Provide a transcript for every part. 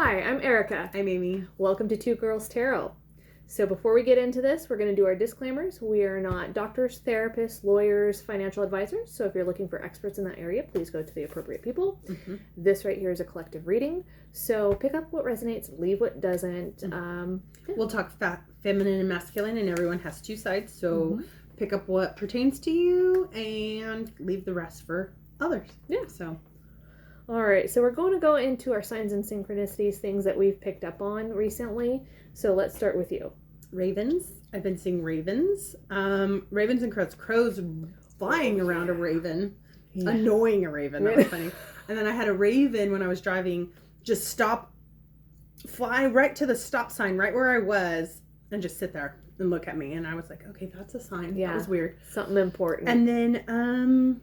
Hi, I'm Erica. I'm Amy. Welcome to Two Girls Tarot. So before we get into this, we're going to do our disclaimers. We are not doctors, therapists, lawyers, financial advisors. So if you're looking for experts in that area, please go to the appropriate people. Mm-hmm. This right here is a collective reading. So pick up what resonates, leave what doesn't. Mm-hmm. We'll talk feminine and masculine, and everyone has two sides. So pick up what pertains to you and leave the rest for others. Yeah. So. All right, so we're going to go into our signs and synchronicities, things that we've picked up on recently. So let's start with you. Ravens. I've been seeing ravens. Ravens and crows. Crows flying around a raven. Yeah. Annoying a raven. That was funny. And then I had a raven when I was driving just fly right to the stop sign, right where I was, and just sit there and look at me. And I was like, okay, that's a sign. Yeah. That was weird. Something important. And then,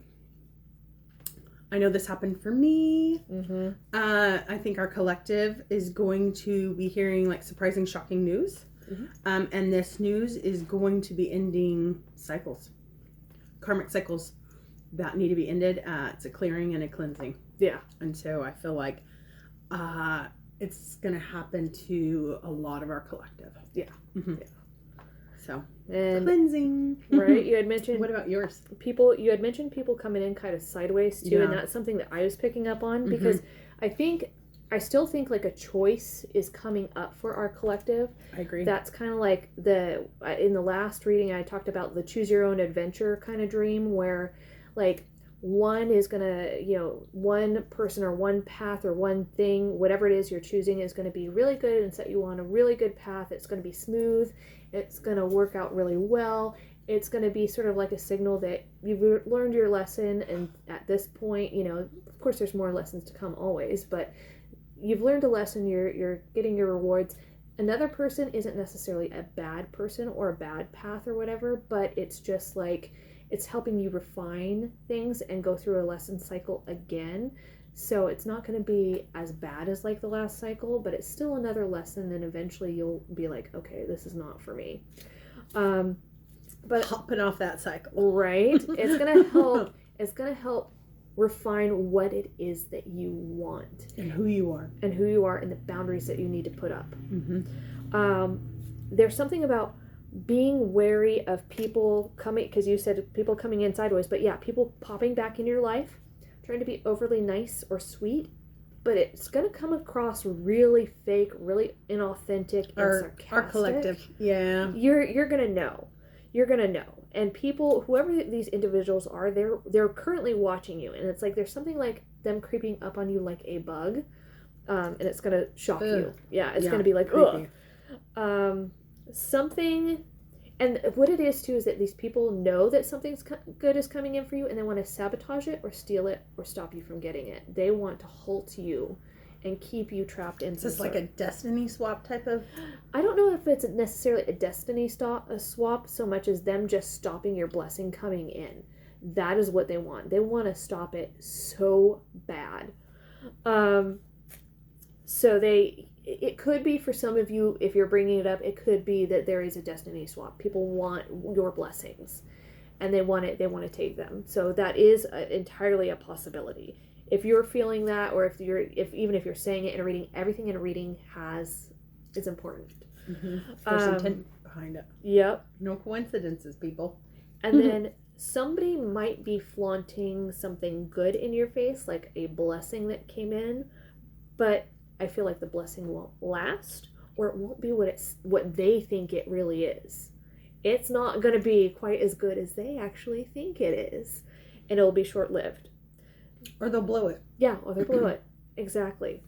I know this happened for me. Mm-hmm. I think our collective is going to be hearing like surprising, shocking news. Mm-hmm. And this news is going to be ending cycles, karmic cycles that need to be ended. It's a clearing and a cleansing. Yeah. And so I feel like it's going to happen to a lot of our collective. Yeah. Mm-hmm. Yeah. So, and cleansing. Right? You had mentioned... What about yours? You had mentioned people coming in kind of sideways, too, and that's something that I was picking up on, because I still think, like, a choice is coming up for our collective. I agree. That's kind of like in the last reading, I talked about the choose your own adventure kind of dream, where, like, one is going to, one person or one path or one thing, whatever it is you're choosing, is going to be really good and set you on a really good path. It's going to be smooth. It's going to work out really well. It's going to be sort of like a signal that you've learned your lesson. And at this point, of course, there's more lessons to come always, but you've learned a lesson. You're getting your rewards. Another person isn't necessarily a bad person or a bad path or whatever, but it's just like, it's helping you refine things and go through a lesson cycle again. So it's not going to be as bad as like the last cycle, but it's still another lesson. And eventually you'll be like, okay, this is not for me. But hopping off that cycle, right? It's going to help. It's going to help refine what it is that you want and who you are, and the boundaries that you need to put up. Mm-hmm. There's something about being wary of people coming, because you said people coming in sideways, but yeah, people popping back in your life, trying to be overly nice or sweet, but it's going to come across really fake, really inauthentic, and sarcastic. Our collective, yeah. You're going to know. You're going to know. And people, whoever these individuals are, they're currently watching you, and it's like there's something like them creeping up on you like a bug, and it's going to shock you. Yeah, it's going to be like, ugh. Something, and what it is too is that these people know that something's good is coming in for you, and they want to sabotage it or steal it or stop you from getting it. They want to halt you and keep you trapped in. Is this like a destiny swap type of? I don't know if it's necessarily a destiny swap so much as them just stopping your blessing coming in. That is what they want. They want to stop it so bad. So it could be for some of you, if you're bringing it up, it could be that there is a destiny swap. People want your blessings, and they want to take them. So that is entirely a possibility. If you're feeling that, or even if you're saying it in a reading, everything in a reading is important. Mm-hmm. There's intent behind it. Yep. No coincidences, people. And then somebody might be flaunting something good in your face, like a blessing that came in, but I feel like the blessing won't last, or it won't be what they think it really is. It's not going to be quite as good as they actually think it is, and it'll be short-lived. Or they'll blow it. Yeah, or they'll blow it. Exactly.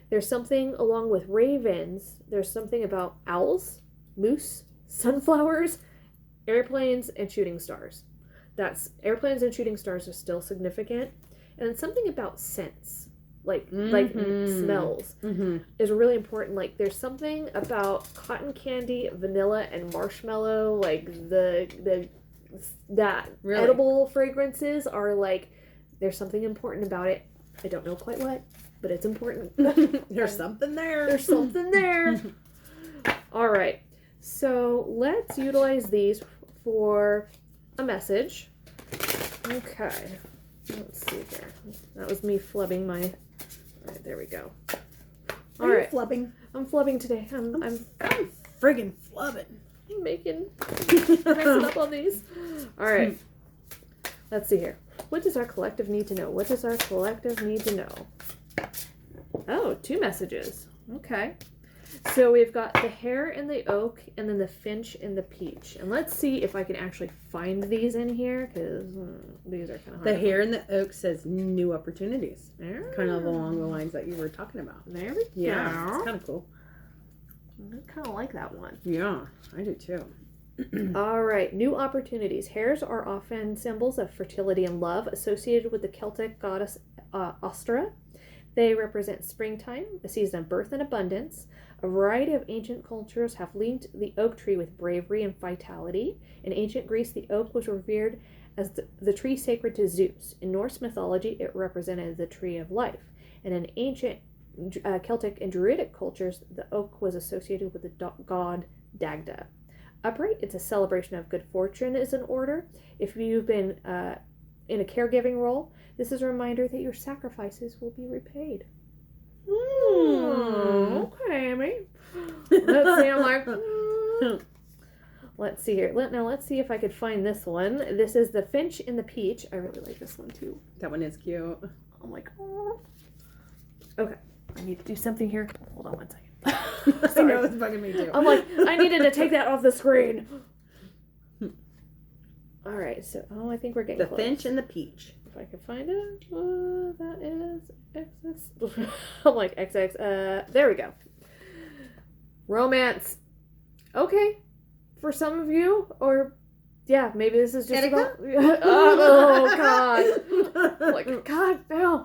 There's something along with ravens. There's something about owls, moose, sunflowers, airplanes, and shooting stars. Airplanes and shooting stars are still significant. And then something about scents. Like smells is really important. Like there's something about cotton candy, vanilla, and marshmallow. Like that really? Edible fragrances are like, there's something important about it. I don't know quite what, but it's important. There's something there. There's something there. All right, so let's utilize these for a message. Okay, let's see here. That was me flubbing my. All right, there we go. All Are you right. flubbing? I'm flubbing today. I'm friggin' flubbing. mixing up on these. All right. Let's see here. What does our collective need to know? What does our collective need to know? Oh, 2 messages. Okay. So we've got the hare and the oak, and then the finch and the peach. And let's see if I can actually find these in here, because these are kind of hard. The hare and the oak says new opportunities. There. Kind of along the lines that you were talking about. There we go. Yeah, it's kind of cool. I kind of like that one. Yeah, I do too. All right, new opportunities. Hares are often symbols of fertility and love associated with the Celtic goddess Ostra. They represent springtime, a season of birth and abundance. A variety of ancient cultures have linked the oak tree with bravery and vitality. In ancient Greece, the oak was revered as the tree sacred to Zeus. In Norse mythology, it represented the tree of life. And in ancient Celtic and Druidic cultures, the oak was associated with the god Dagda. Upright, it's a celebration of good fortune is in order. If you've been in a caregiving role, this is a reminder that your sacrifices will be repaid. Okay, Amy. Let's see, I'm like, let's see here. Now let's see if I could find this one. This is the finch and the peach. I really like this one too. That one is cute. I'm like, oh. Okay, I need to do something here. Hold on 1 second. I know, it's bugging me too. I'm like, I needed to take that off the screen. All right, so I think we're getting the close. finch and the peach. If I can find it, that is XX. I'm like XX. There we go. Romance. Okay, for some of you, or yeah, maybe this is just about. Oh God! I'm like God, no!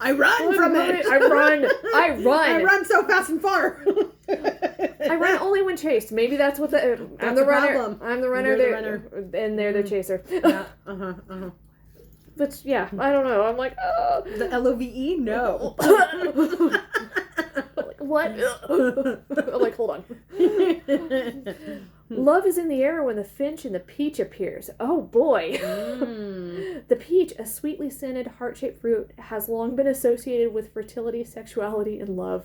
I run from it. I run. I run so fast and far. I run only when chased. Maybe that's what the. I'm the runner. Problem. I'm the runner. You're the runner. And they're the chaser. Yeah. But yeah, I don't know. I'm like, oh. The LOVE? No. Like, what? I'm like, hold on. Love is in the air when the finch and the peach appears. Oh boy. The peach, a sweetly scented heart-shaped fruit, has long been associated with fertility, sexuality, and love.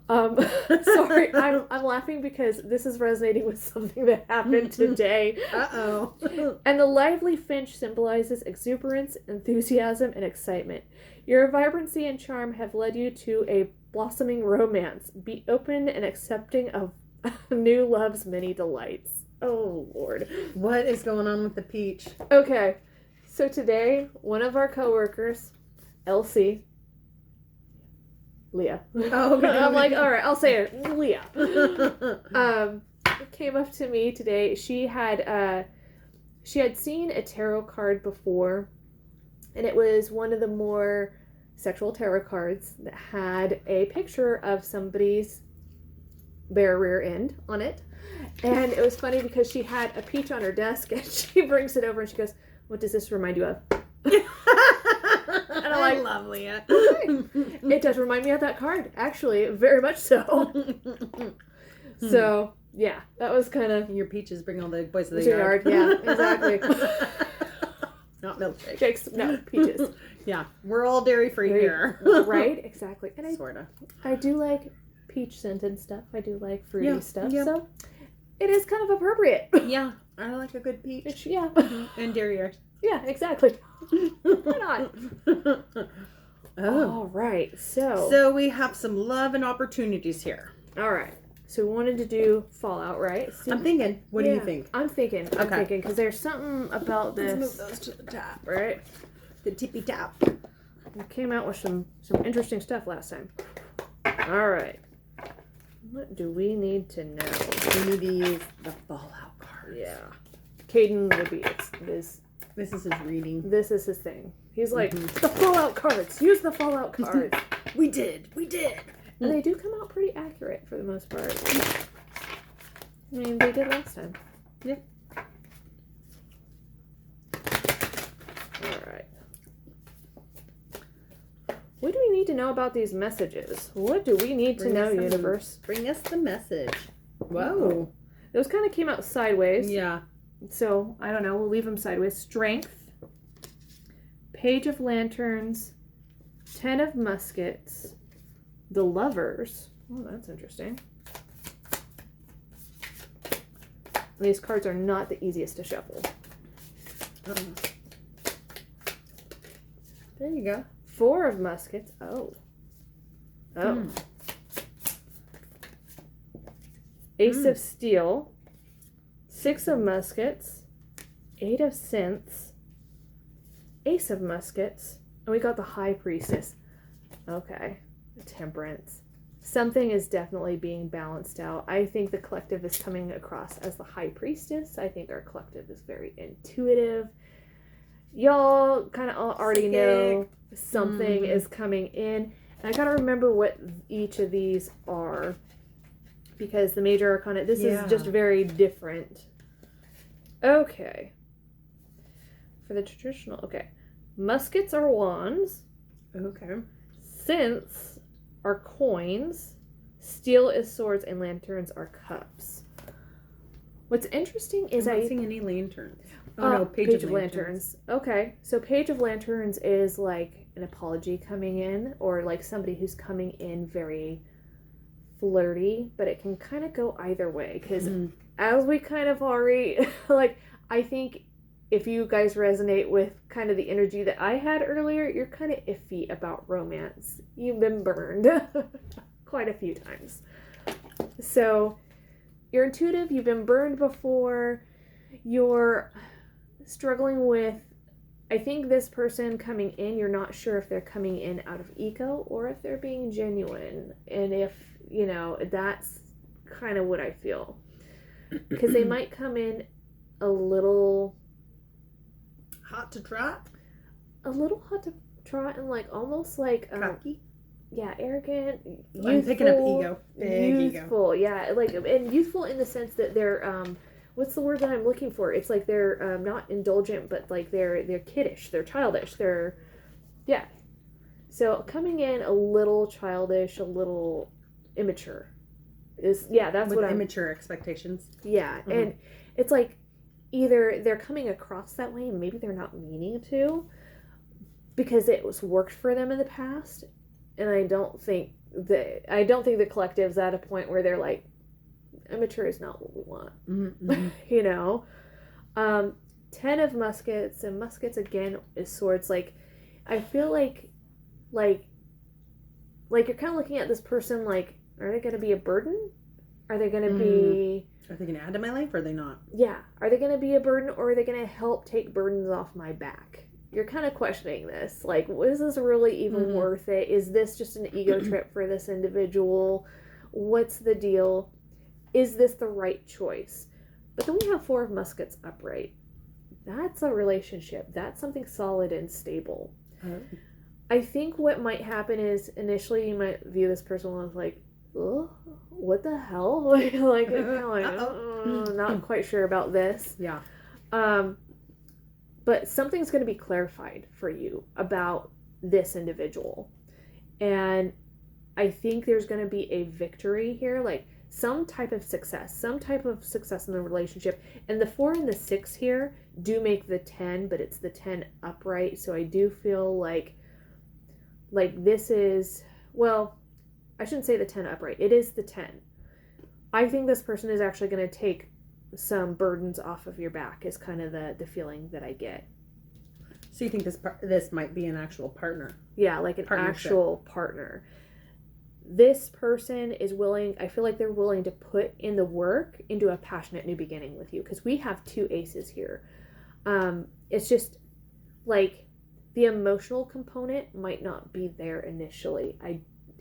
Sorry, I'm laughing because this is resonating with something that happened today. Uh-oh. And the lively finch symbolizes exuberance, enthusiasm, and excitement. Your vibrancy and charm have led you to a blossoming romance. Be open and accepting of new love's many delights. Oh, Lord. What is going on with the peach? Okay, so today, one of our coworkers, Elsie, Leah. Oh, okay. I'm like, all right, I'll say it, Leah. Came up to me today. She had seen a tarot card before, and it was one of the more sexual tarot cards that had a picture of somebody's bare rear end on it. And it was funny because she had a peach on her desk, and she brings it over and she goes, "What does this remind you of?" And I'm like, love Leah. Okay. It does remind me of that card, actually, very much so. So, yeah, that was kind of... Your peaches bring all the boys to the yard. Yeah, exactly. Not milkshake. Shakes, no, peaches. Yeah, we're all dairy-free here. Right, exactly. And Sorta. I do like peach-scented stuff. I do like fruity stuff, yeah. so it is kind of appropriate. Yeah, I like a good peach. Yeah. And dairy. Yeah, exactly. Why not? Oh. All right, So we have some love and opportunities here. All right. So we wanted to do Fallout, right? So, I'm thinking. What do you think? I'm thinking, because there's something about this. Let's move those to the top. Right? The tippy top. We came out with some interesting stuff last time. All right. What do we need to know? We need to use the Fallout cards. Yeah. Caden would be this. This is his reading. This is his thing. He's like, the Fallout cards. Use the Fallout cards. We did. And they do come out pretty accurate for the most part. I mean, they did last time. Yep. All right. What do we need to know about these messages? What do we need to know, universe? Bring us the message. Whoa. Those kind of came out sideways. Yeah. So, I don't know. We'll leave them sideways. Strength. Page of Lanterns. 10 of Muskets. The Lovers. Oh, that's interesting. These cards are not the easiest to shuffle. There you go. 4 of Muskets. Oh. Ace of Steel. 6 of Muskets. 8 of Synths. Ace of Muskets. And we got the High Priestess. Okay. Temperance. Something is definitely being balanced out. I think the collective is coming across as the High Priestess. I think our collective is very intuitive. Y'all kind of already know something is coming in. And I gotta remember what each of these are. Because the Major Arcana, this is just very different. Okay. For the traditional, okay. Muskets are wands. Okay. Synths are coins. Steel is swords, and lanterns are cups. What's interesting is I'm not seeing any lanterns. Oh no, Page of Lanterns. Okay, so Page of Lanterns is like an apology coming in, or like somebody who's coming in very flirty, but it can kind of go either way, because as we kind of already, like, I think if you guys resonate with kind of the energy that I had earlier, you're kind of iffy about romance. You've been burned quite a few times. So you're intuitive, you've been burned before, you're struggling with, I think this person coming in, you're not sure if they're coming in out of ego or if they're being genuine. And if, you know, that's kind of what I feel. Because they might come in a little hot to trot, and like almost like cocky. Yeah, arrogant. Youthful, I'm picking up ego. Big youthful, ego. Yeah, like, and youthful in the sense that they're what's the word that I'm looking for? It's like they're not indulgent, but like they're kiddish, they're childish, yeah. So coming in a little childish, a little immature is that's with what immature expectations. Yeah, and it's like either they're coming across that way, and maybe they're not meaning to, because it was worked for them in the past, and I don't think the collective's at a point where they're like, immature is not what we want. You know, 10 of Muskets, and Muskets again is swords. Like, I feel like you're kind of looking at this person like, are they going to be a burden? Are they going to be... Are they going to add to my life, or are they not? Yeah. Are they going to be a burden, or are they going to help take burdens off my back? You're kind of questioning this. Like, is this really even worth it? Is this just an ego trip for this individual? What's the deal? Is this the right choice? But then we have 4 of Muskets upright. That's a relationship. That's something solid and stable. I think what might happen is initially you might view this person as like, oh, what the hell? like not quite sure about this. Yeah. But something's going to be clarified for you about this individual. And I think there's going to be a victory here, like some type of success in the relationship. And the 4 and the 6 here do make the 10, but it's the 10 upright. So I do feel like this is, well, I shouldn't say the 10 upright. It is the 10. I think this person is actually going to take some burdens off of your back, is kind of the feeling that I get. So you think this might be an actual partner? Yeah, like an actual partner. This person is willing, I feel like they're willing to put in the work into a passionate new beginning with you, because we have 2 aces here. It's just like the emotional component might not be there initially.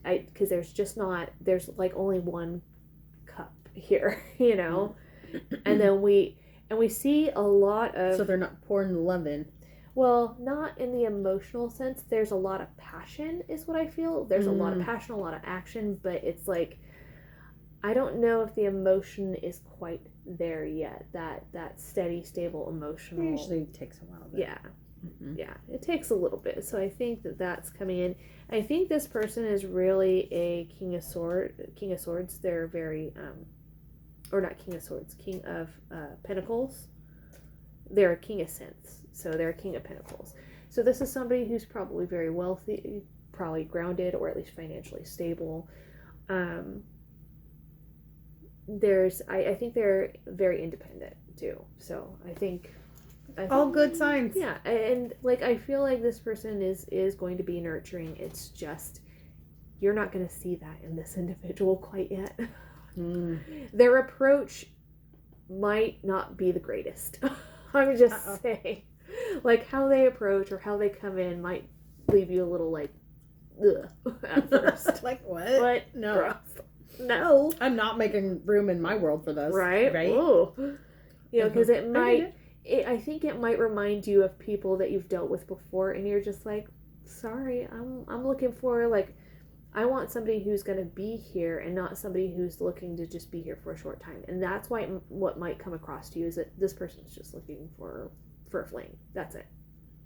Because there's like only 1 cup here, you know? And then we see a lot of... So they're not pouring love in. Well, not in the emotional sense. There's a lot of passion is what I feel. There's a lot of passion, a lot of action, but it's like, I don't know if the emotion is quite there yet. That steady, stable, emotional... It usually takes a while. But... Yeah. Yeah, it takes a little bit. So I think that's coming in. I think this person is really a King of Swords. They're very, or not King of Swords, King of Pentacles. They're a King of Synths, so they're a King of Pentacles. So this is somebody who's probably very wealthy, probably grounded or at least financially stable. I think they're very independent too. So I think all good signs. Yeah, and like I feel like this person is going to be nurturing. It's just you're not going to see that in this individual quite yet. Their approach might not be the greatest. I'm just saying, like how they approach or how they come in might leave you a little like, ugh, at first. Like what? What? No. Gross. No. I'm not making room in my world for this. Right? Ooh. You know, because it might, I think it might remind you of people that you've dealt with before, and you're just like, sorry, I'm looking for, like, I want somebody who's going to be here and not somebody who's looking to just be here for a short time. And that's why what might come across to you is that this person's just looking for a fling. That's it.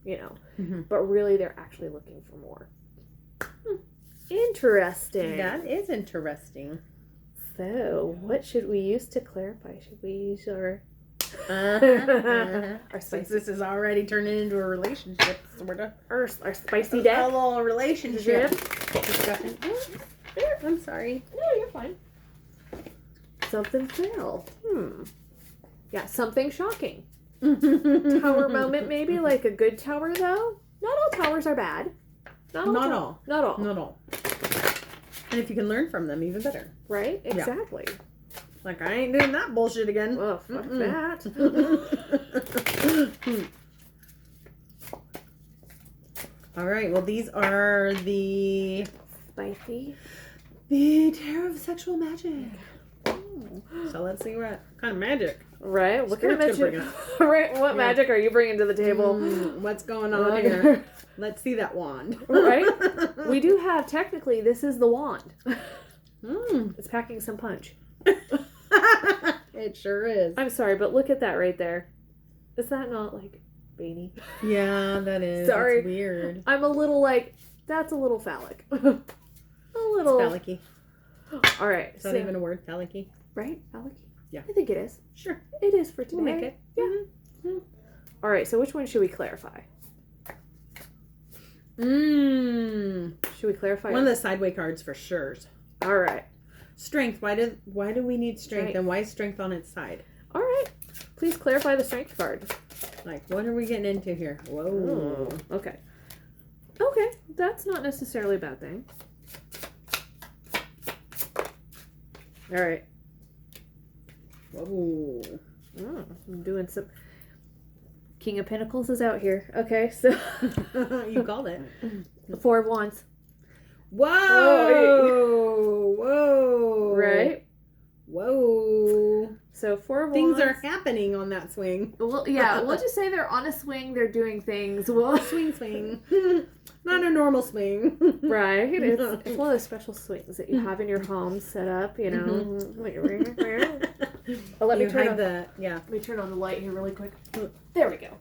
You know? Mm-hmm. But really, they're actually looking for more. Interesting. That is interesting. So, what should we use to clarify? Should we use our our since this is already turning into a relationship, sort of. Our spicy deck? A little relationship discussion. I'm sorry. No, you're fine. Something fell. Yeah, something shocking. Tower moment, maybe? Like a good tower, though? Not all towers are bad. Not all. Not all. And if you can learn from them, even better. Right? Exactly. Yeah. Like, I ain't doing that bullshit again. Well, fuck that. All right. Well, these are the... Spicy. The Tarot of Sexual Magic. So let's see what kind of magic. Right? What kind of magic? Right? What magic are you bringing to the table? What's going on here? Let's see that wand. Right? We do have, technically, this is the wand. It's packing some punch. It sure is. I'm sorry, but look at that right there. Is that not, like, veiny? Yeah, that is. Sorry. That's weird. I'm a little, like, that's a little phallic. A little. It's phallic-y. All right. Is that even a word, phallic-y? Right? Phallic? Yeah. I think it is. Sure. It is for today. We'll make it. Yeah. All right, so which one should we clarify? Should we clarify? One of the sideway cards for sure. All right. Strength. Why do we need strength? And why is strength on its side? All right. Please clarify the strength card. Like, what are we getting into here? Whoa. Okay. Okay. That's not necessarily a bad thing. All right. Whoa. I'm doing some... King of Pentacles is out here. Okay, so... You called it. The Four of Wands. Whoa! Whoa! Right? Whoa! So Four of Wands. Things are happening on that swing. Well, yeah, we'll just say they're on a swing. They're doing things. Well, swing. Not a normal swing. Right. It's one of those special swings that you have in your home set up, you know. Oh, let me turn on Let me turn on the light here really quick. There we go.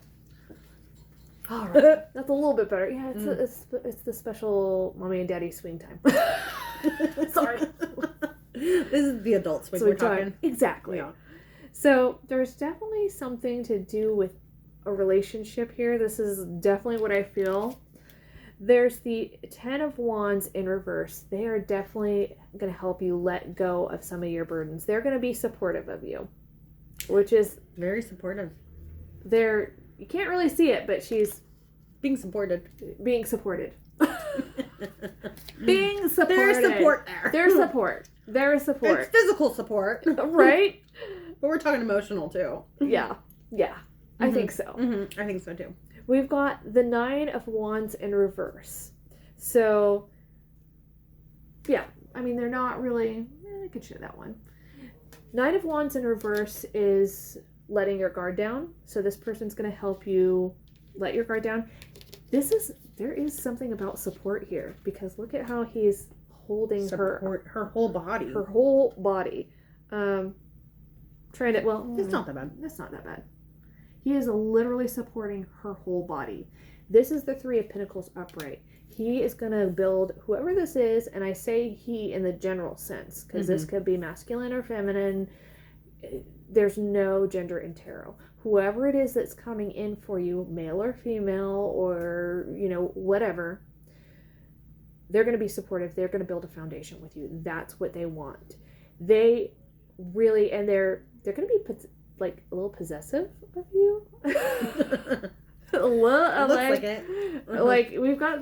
All right. That's a little bit better. Yeah, it's the special mommy and daddy swing time. Sorry. This is the adult swing we're talking. Exactly. Yeah. So there's definitely something to do with a relationship here. This is definitely what I feel. There's the Ten of Wands in reverse. They are definitely going to help you let go of some of your burdens. They're going to be supportive of you, which is very supportive. You can't really see it, but she's being supported. Being supported. Being supported. There's support there. There's support. There is support. It's physical support. Right? But we're talking emotional too. Yeah. Yeah. Mm-hmm. I think so. Mm-hmm. I think so too. We've got the Nine of Wands in reverse. So, yeah. I mean, they're not really... I could show that one. Nine of Wands in reverse is letting your guard down. So this person's going to help you let your guard down. There is something about support here. Because look at how he's holding her whole body. Her whole body. Trying to... Well, it's not that bad. It's not that bad. He is literally supporting her whole body. This is the Three of Pentacles upright. He is going to build whoever this is, and I say he in the general sense, because this could be masculine or feminine. There's no gender in tarot. Whoever it is that's coming in for you, male or female, or, whatever, they're going to be supportive. They're going to build a foundation with you. That's what they want. They really, and they're going to be like a little possessive of you. A little, Looks like it. Like we got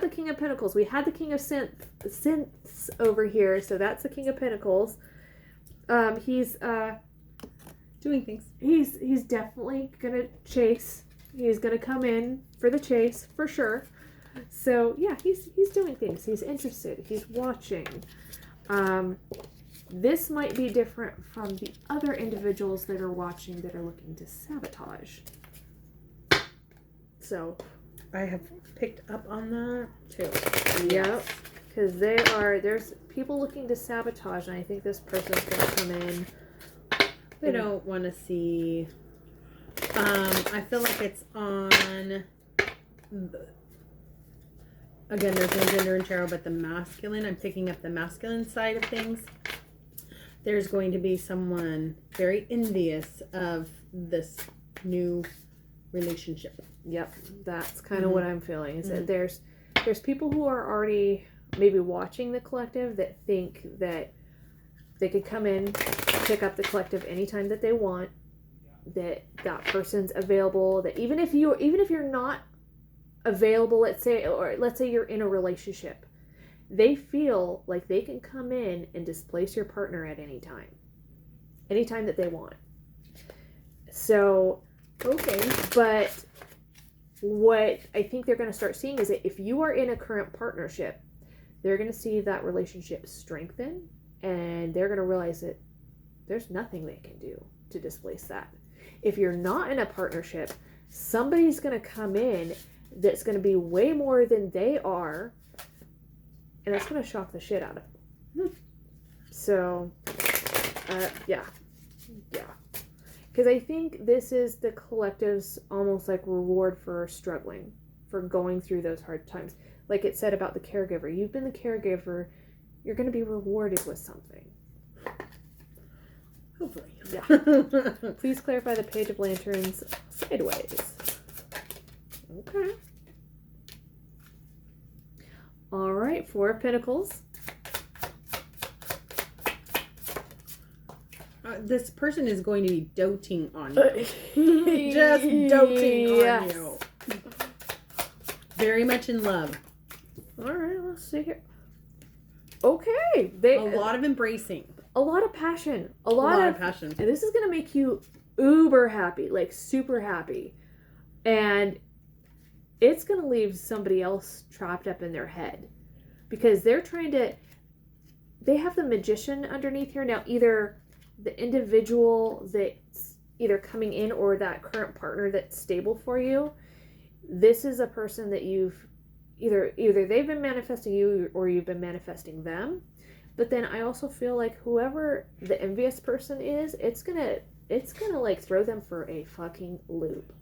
the King of Pentacles. We had the King of Synths over here, so that's the King of Pentacles. He's doing things. He's definitely gonna chase. He's gonna come in for the chase for sure. So yeah, he's doing things. He's interested. He's watching. This might be different from the other individuals that are watching that are looking to sabotage. So, I have picked up on that too. yep, because there's people looking to sabotage, and I think this person's gonna come in. They don't want to see. I feel like it's on. Again, there's no gender in tarot, but the masculine. I'm picking up the masculine side of things. There's going to be someone very envious of this new relationship. Yep, that's kind of what I'm feeling. Is that there's people who are already maybe watching the collective that think that they could come in, pick up the collective anytime that they want. That person's available. That even if you're not available, let's say you're in a relationship, they feel like they can come in and displace your partner at anytime that they want. So, okay, but what I think they're going to start seeing is that if you are in a current partnership, they're going to see that relationship strengthen, and they're going to realize that there's nothing they can do to displace that. If you're not in a partnership, somebody's going to come in that's going to be way more than they are, and it's going to shock the shit out of them. So, yeah. Because I think this is the collective's almost like reward for struggling, for going through those hard times. Like it said about the caregiver. You've been the caregiver. You're going to be rewarded with something. Hopefully. Yeah. Please clarify the Page of Lanterns sideways. Okay. All right. Four of Pentacles. This person is going to be doting on you. Just doting on you. Very much in love. All right, let's see here. Okay. A lot of embracing. A lot of passion. A lot of passion. And this is going to make you uber happy, like super happy. And it's going to leave somebody else trapped up in their head. Because they have the Magician underneath here. Now, either the individual that's either coming in or that current partner that's stable for you, this is a person that you've either they've been manifesting you or you've been manifesting them. But then I also feel like whoever the envious person is, it's gonna like throw them for a fucking loop.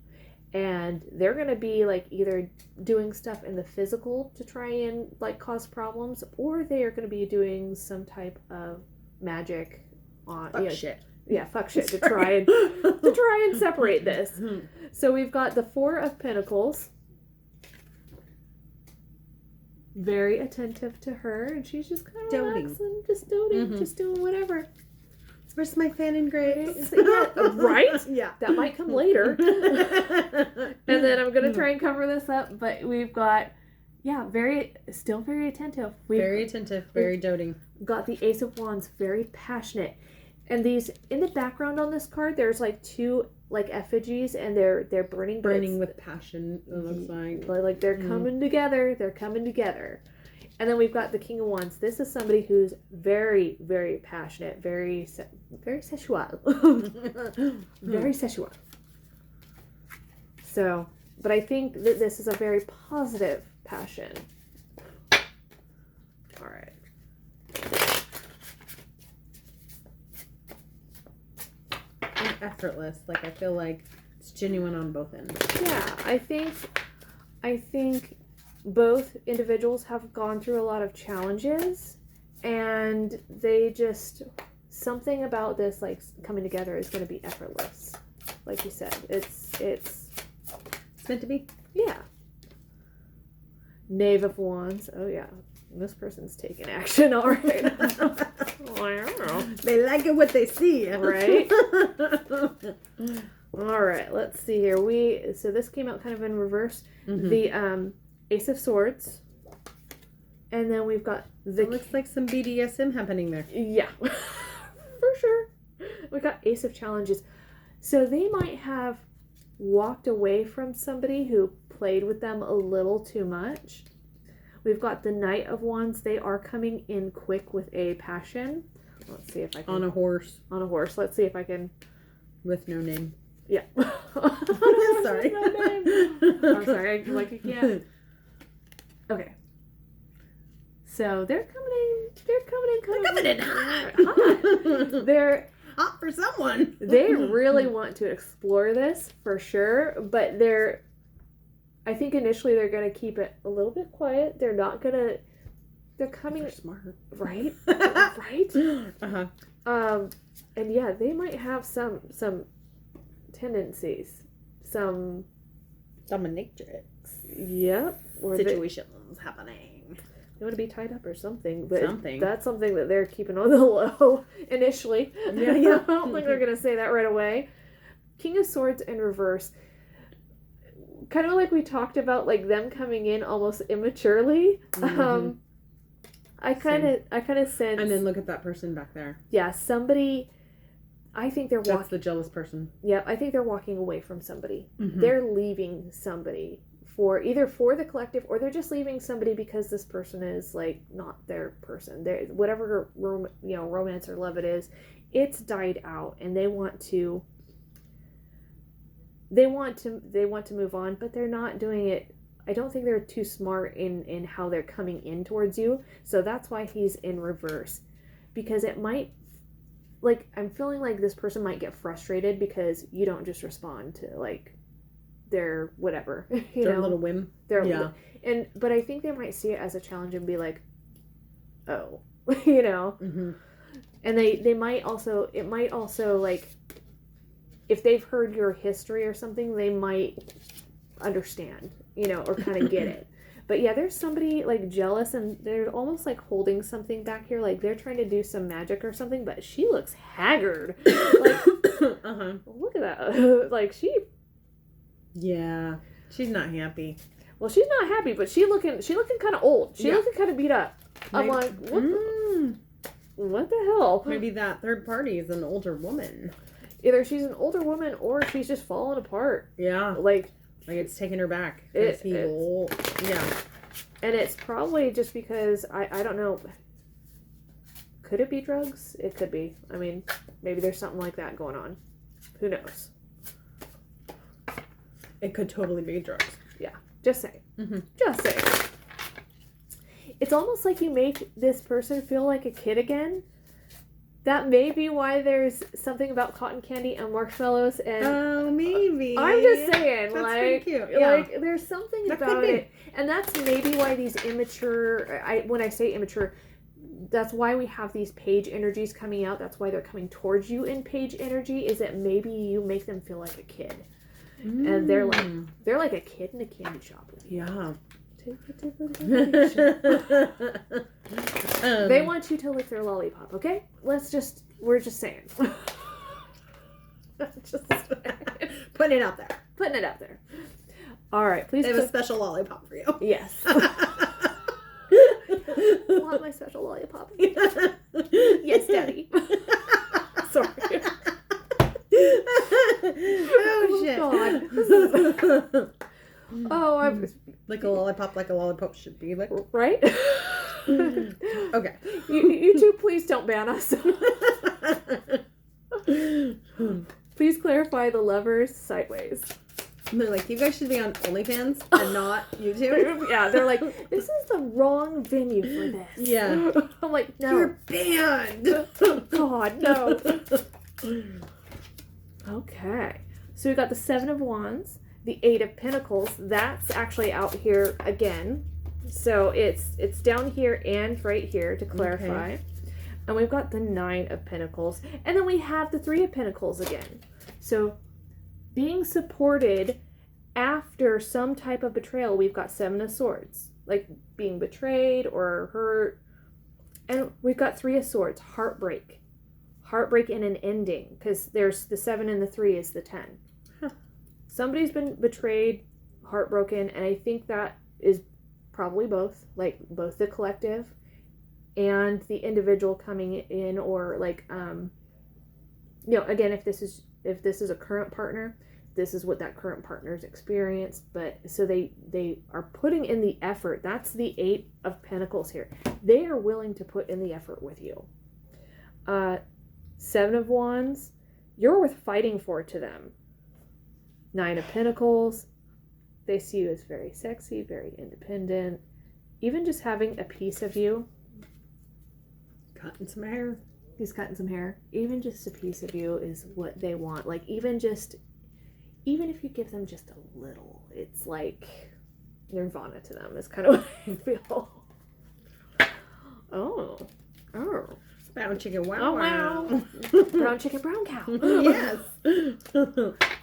And they're gonna be like either doing stuff in the physical to try and like cause problems, or they are gonna be doing some type of magic on shit. Yeah, fuck shit to try and separate this. So we've got the Four of Pentacles. Very attentive to her, and she's just kind of relaxing, just doting, just doing whatever. Where's my fan and grapes? Yeah, right? Yeah. That might come later. And then I'm going to try and cover this up, but we've got, still very attentive. Very attentive, very doting. Got the Ace of Wands, very passionate. And these, in the background on this card, there's like two like effigies, and they're burning with passion, it looks like. Like they're coming together. They're coming together. And then we've got the King of Wands. This is somebody who's very, very passionate, very sexual. Very sexual. So, but I think that this is a very positive passion. All right. And effortless. Like, I feel like it's genuine on both ends. Yeah, I think both individuals have gone through a lot of challenges, and they just, something about this like coming together is going to be effortless. Like you said, it's meant to be. Yeah. Knave of Wands. Oh yeah. This person's taking action, all right. Well, I don't know. They like it what they see, right? All right, let's see here. So this came out kind of in reverse. Mm-hmm. The Ace of Swords, and then we've got the. It looks like some BDSM happening there. Yeah, for sure. We got Ace of Challenges, so they might have walked away from somebody who played with them a little too much. We've got the Knight of Wands. They are coming in quick with a passion. Let's see if I can. On a horse. On a horse. Let's see if I can. With no name. Yeah. Sorry. No name. I'm sorry. I can't. Okay. So they're coming in hot. They're hot for someone. They really want to explore this for sure, but I think initially they're going to keep it a little bit quiet. They're not going to. They're coming. They're smart, right? Right. Uh-huh. And yeah, they might have some tendencies, some dominatrix. Yep. Or situations happening. They want to be tied up or something, but something. That's something that they're keeping on the low initially. Yeah. I don't think they're going to say that right away. King of Swords in reverse. Kind of like we talked about, like them coming in almost immaturely. Mm-hmm. I kind of sense. And then look at that person back there. Yeah, somebody. I think they're That's the jealous person. Yeah, I think they're walking away from somebody. Mm-hmm. They're leaving somebody for the collective, or they're just leaving somebody because this person is like not their person. They're, whatever romance or love it is, it's died out, and they want to move on, but they're not doing it. I don't think they're too smart in how they're coming in towards you. So that's why he's in reverse, because it might, like, I'm feeling like this person might get frustrated because you don't just respond to like their whatever, their little whim. But I think they might see it as a challenge and be like, oh, mm-hmm. And they might also, it might also, like, if they've heard your history or something, they might understand, or kind of get it. But yeah, there's somebody like jealous, and they're almost like holding something back here, like they're trying to do some magic or something, but she looks haggard. Like, look at that. Like yeah, she's not happy. Well, she's not happy, but she looking kind of old. She looking kind of beat up. I'm like, what the hell? Maybe that third party is an older woman. Either she's an older woman or she's just falling apart. Yeah. Like it's taking her back. Yeah. And it's probably just because, I don't know. Could it be drugs? It could be. I mean, maybe there's something like that going on. Who knows? It could totally be drugs. Yeah. Just saying. Mm-hmm. Just saying. It's almost like you make this person feel like a kid again. That may be why there's something about cotton candy and marshmallows and... Oh, maybe. I'm just saying, that's like... pretty cute. Yeah. Like, there's something about it. And that's maybe why these immature... when I say immature, that's why we have these page energies coming out. That's why they're coming towards you in page energy, is that maybe you make them feel like a kid. And they're like a kid in a candy shop. Yeah. They want you to lick their lollipop, okay? We're just saying. Just putting it out there. Putting it out there. All right, please. They have a special lollipop for you. Yes. I want my special lollipop. Yes, Daddy. Sorry. Oh shit. God. Oh, I'm... Like a lollipop should be like. Right? Okay. You two, please don't ban us. Please clarify the levers sideways. They're like, you guys should be on OnlyFans and not YouTube. Yeah, they're like, this is the wrong venue for this. Yeah. I'm like, no. You're banned. God, no. Okay. So we got the Seven of Wands, the Eight of Pentacles. That's actually out here again. So it's down here and right here to clarify. Okay. And we've got the Nine of Pentacles. And then we have the Three of Pentacles again. So being supported after some type of betrayal, we've got Seven of Swords. like being betrayed or hurt. And we've got 3 of Swords, heartbreak and an ending, because there's the 7 and the 3 is the 10. Huh. Somebody's been betrayed, heartbroken, and I think that is probably both, like both the collective and the individual coming in, or like again, if this is a current partner, this is what that current partner's experienced. But so they are putting in the effort. That's the 8 of Pentacles here. They are willing to put in the effort with you. 7 of Wands, you're worth fighting for to them. 9 of Pentacles, they see you as very sexy, very independent. Even just having a piece of you. Cutting some hair. He's cutting some hair. Even just a piece of you is what they want. Like, even if you give them just a little, it's like nirvana to them. It's kind of what I feel. Oh. Brown chicken, wow, wow. Brown chicken, brown cow. Yes.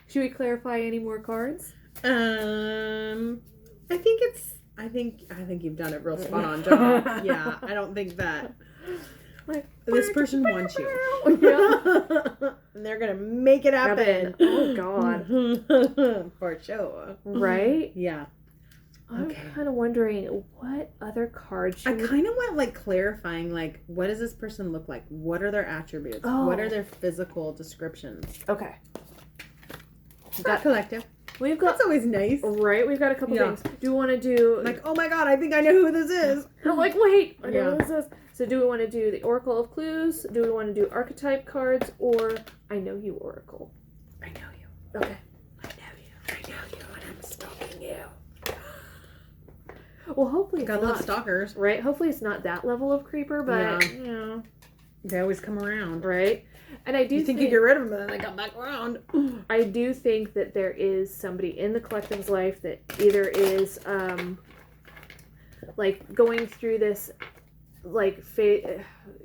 Should we clarify any more cards? I think you've done it real spot on, John. Yeah, I don't think that Like, this person wants you. Yeah. And they're gonna make it happen. Oh God. For sure. Right? Yeah. I'm Okay. kind of wondering what other cards I should we... kind of want like clarifying, like, what does this person look like? What are their attributes? Oh. What are their physical descriptions? Okay. Got collective. We've got... That's always nice. Right? We've got a couple Yeah. things. Do we want to do... Like, oh my god, I think I know who this is. You're like, wait, I know Yeah. what this is. So do we want to do the Oracle of Clues? Do we want to do archetype cards? Or I Know You Oracle? I know you. Okay. I know you, and I'm stalking you. Well, hopefully it's Gotta love not... stalkers. Right? Hopefully it's not that level of creeper, but, Yeah. you know... They always come around. Right? And I do You think you get rid of them, and then they come back around. I do think that there is somebody in the collective's life that either is like going through this like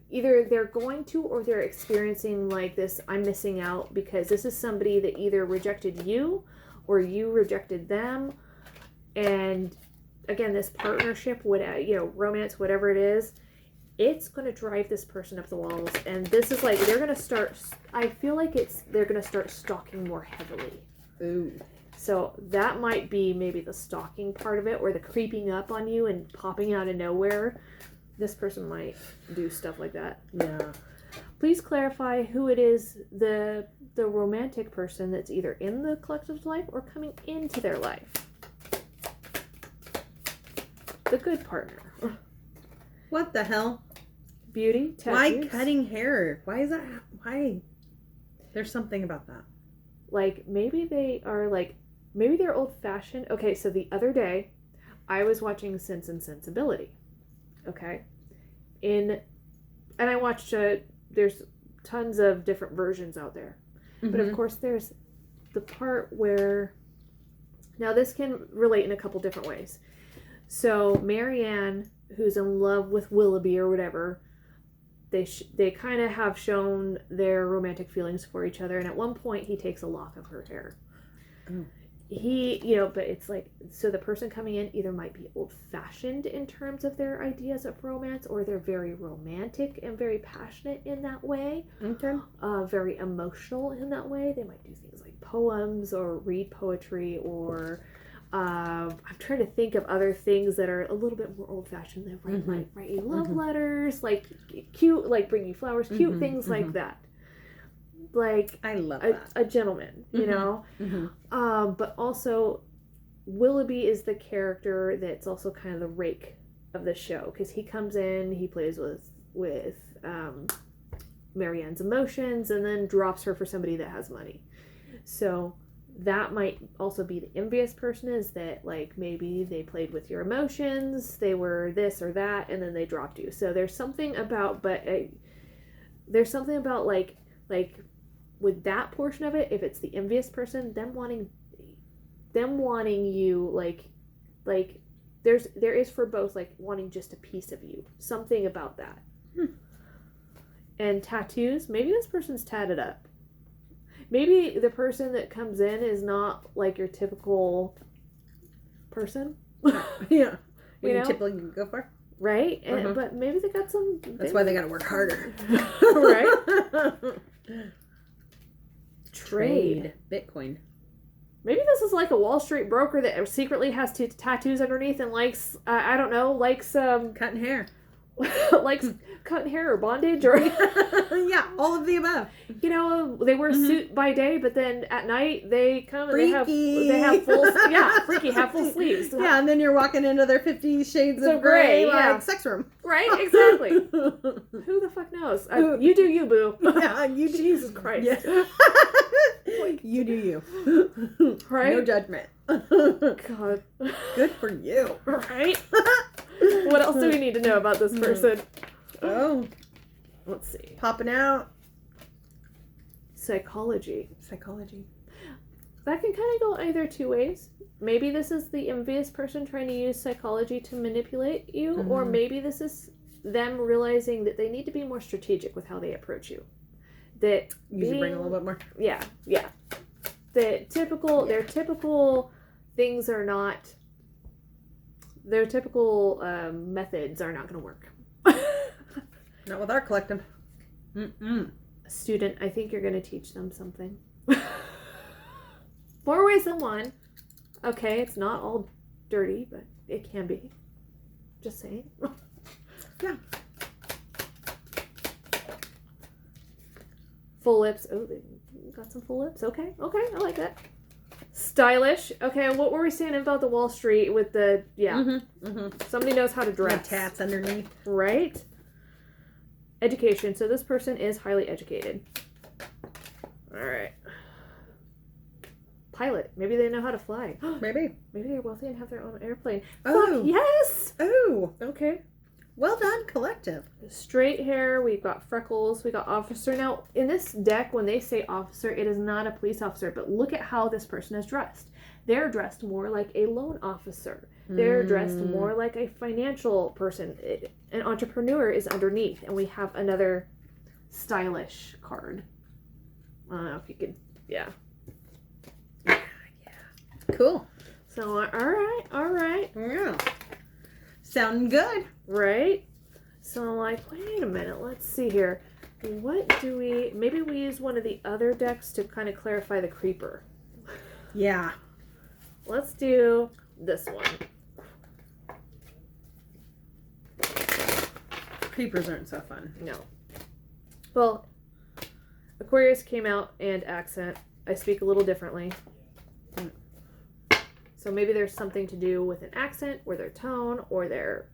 either they're going to or they're experiencing like this I'm missing out, because this is somebody that either rejected you or you rejected them. And again, this partnership, romance, whatever it is, it's going to drive this person up the walls. And this is like, they're going to start, I feel like they're going to start stalking more heavily. Ooh. So that might be maybe the stalking part of it, or the creeping up on you and popping out of nowhere. This person might do stuff like that. Yeah. Please clarify who it is, the romantic person that's either in the collective's life or coming into their life. The good partner. What the hell? Beauty, tattoos. Why cutting hair? Why is that? Why? There's something about that. Like, maybe they're old-fashioned. Okay, so the other day, I was watching Sense and Sensibility. Okay? And I watched, there's tons of different versions out there. Mm-hmm. But of course, there's the part where, now this can relate in a couple different ways. So, Marianne, who's in love with Willoughby or whatever, they kind of have shown their romantic feelings for each other, and at one point he takes a lock of her hair. Oh. But it's like, so the person coming in either might be old-fashioned in terms of their ideas of romance, or they're very romantic and very passionate in that way. Okay. Very emotional in that way. They might do things like poems or read poetry, or I'm trying to think of other things that are a little bit more old-fashioned. They might write you love letters, like cute, like bring you flowers, cute things like that. Like I love that. A gentleman, you know. Mm-hmm. But also, Willoughby is the character that's also kind of the rake of the show, because he comes in, he plays with Marianne's emotions, and then drops her for somebody that has money. So that might also be the envious person, is that like maybe they played with your emotions, they were this or that, and then they dropped you. So there's something about, like with that portion of it, if it's the envious person, them wanting you, like there is for both, like wanting just a piece of you, something about that. And tattoos, maybe this person's tatted up. Maybe the person that comes in is not like your typical person. Yeah. What You you know? typically go for? Right? And, Mhm. But maybe they got some. That's why they got to work harder. Right? Trade. Bitcoin. Maybe this is like a Wall Street broker that secretly has tattoos underneath and likes, I don't know, likes Cutting hair. likes cutting hair or bondage or Yeah, all of the above. you know, they wear a suit by day, but then at night they come and Freaky. they have full freaky, have full sleeves. Yeah, and then you're walking into their 50 shades So of gray, gray, yeah. like sex room. Right? Exactly. Who the fuck knows? You do you, boo. Yeah, you do. Jesus Christ. Yeah. You do you. Right? No judgment. God. Good for you. Right? What else do we need to know about this person? Oh, Let's see. popping out. Psychology. Psychology. That can kind of go either two ways. Maybe this is the envious person trying to use psychology to manipulate you, or maybe this is them realizing that they need to be more strategic with how they approach you. That Use your brain a little bit more. Yeah. Their typical things are not. Their typical methods are not going to work. Not with our collective. Mm-mm. Student, I think you're going to teach them something. More ways than one. Okay, it's not all dirty, but it can be. Just saying. Yeah. Full lips. Oh, they got some full lips. Okay, I like that. Stylish. Okay, what were we saying about the Wall Street with the, somebody knows how to The dress. tats underneath. Right? Education. So this person is highly educated. Alright. Pilot. Maybe they know how to fly. Maybe. Maybe they're wealthy and have their own airplane. Oh. Fuck, yes! Oh. Okay. Well done, collective. Straight hair. We've got freckles. We got officer. Now, in this deck, when they say officer, it is not a police officer. But look at how this person is dressed. They're dressed more like a loan officer. They're dressed more like a financial person. An entrepreneur is underneath. And we have another stylish card. I don't know if you could... Yeah. Cool. So, all right. Yeah. Sounding good. Right? So I'm like, wait a minute, let's see here. What do we... Maybe we use one of the other decks to kind of clarify the creeper. Yeah. Let's do this one. Creepers aren't so fun. No. Well, Aquarius came out and accent. I speak a little differently. So maybe there's something to do with an accent or their tone or their...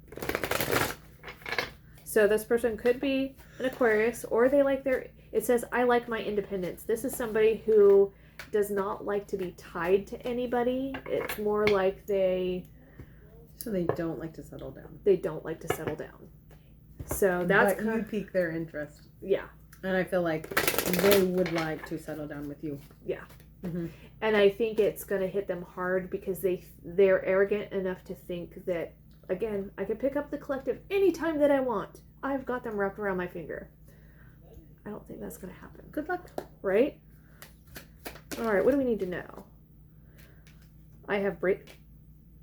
So this person could be an Aquarius, or they like their... It says, I like my independence. This is somebody who does not like to be tied to anybody. It's more like they So they don't like to settle down. don't like to settle down. So that's But you pique their interest. Yeah. And I feel like they would like to settle down with you. Yeah. Mm-hmm. And I think it's going to hit them hard because they're arrogant enough to think that, again, I can pick up the collective anytime that I want. I've got them wrapped around my finger. I don't think that's going to happen. Good luck. Right? All right, what do we need to know? I have